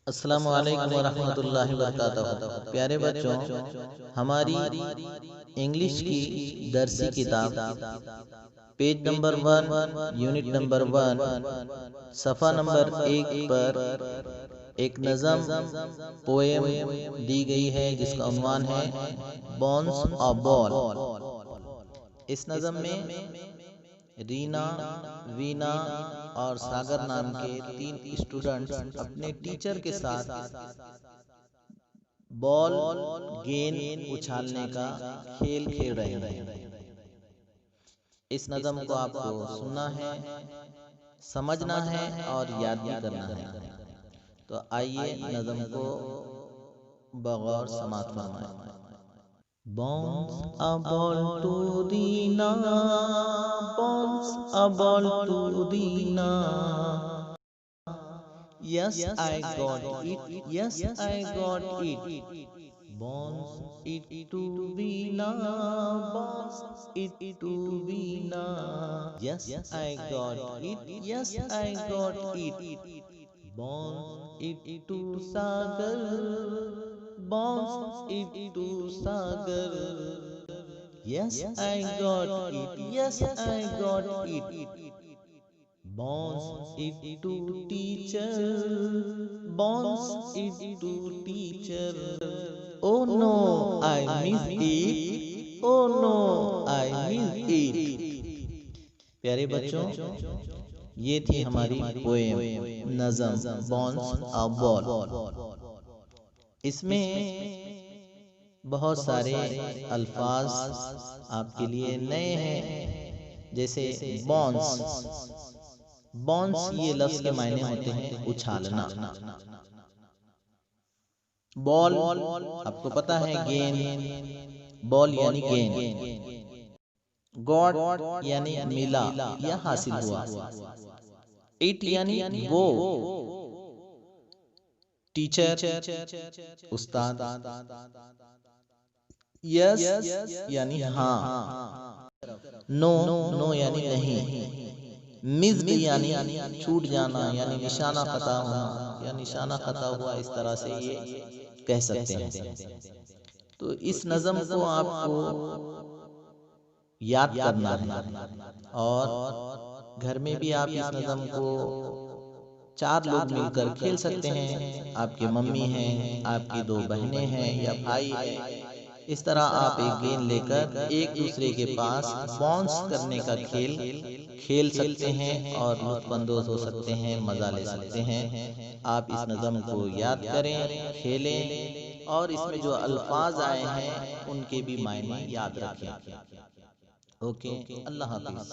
السلام علیکم ورحمۃ اللہ وبرکاتہ۔ پیارے بچوں، ہماری انگلش کی درسی کتاب پیج نمبر 1 یونٹ نمبر 1 صفحہ نمبر 1 پر ایک نظم پوئم دی گئی ہے جس کا عنوان ہے بونس آ بال۔ اس نظم میں رینا، وینا اور ساگر نام کے 3 اسٹوڈنٹس اپنے ٹیچر کے ساتھ بال گیند اچھالنے کا کھیل کھیل رہے ہیں۔ اس نظم کو آپ کو سننا ہے، سمجھنا ہے اور یاد بھی کرنا ہے۔ تو آئیے نظم کو بغور سماعت فرمائیں۔ Bounce a ball to Rina, bounce a ball to Rina. Yes, I got it. Yes, I got it. Bounce it to Rina, bounce it to Rina. Yes, I got it. Yes, I got it. Bounce it to Sagar, bounce it to Sagar. Yes, I got it. Yes, I got it. Bounce it to teacher, bounce it to teacher. Oh no, I missed it. Oh no, I missed it. پیارے بچوں، یہ تھی ہماری poem نظم bonus آ بال۔ اس میں بہت سارے الفاظ آپ کے لیے نئے ہیں، جیسے بونس۔ بونس یہ لفظ کے معنی ہوتے ہیں اچھالنا۔ بال آپ کو پتا ہے گیند، بال یعنی گیند۔ گاٹ یعنی ملا یا حاصل ہوا۔ اٹ یعنی وہ۔ ٹیچر استاد۔ یس یعنی ہاں۔ نو یعنی نہیں۔ مزد یعنی چھوٹ جانا، یعنی نشانہ خطا ہونا یا نشانہ خطا ہوا، اس طرح سے یہ کہہ سکتے ہیں۔ تو اس نظم کو آپ کو یاد کرنا ہے، اور گھر میں بھی آپ اس نظم کو 4 لوگ مل کر کھیل سکتے ہیں۔ آپ کے ممی ہیں، آپ کی 2 بہنیں ہیں یا بھائی ہیں۔ اس طرح آپ ایک گیند لے کر ایک دوسرے کے پاس باؤنس کرنے کا کھیل کھیل سکتے ہیں اور لطف اندوز ہو سکتے ہیں، مزہ لے سکتے ہیں۔ آپ اس نظم کو یاد کریں، کھیلیں، اور اس میں جو الفاظ آئے ہیں ان کے بھی معنی یاد رکھیں۔ اوکے، اللہ حافظ۔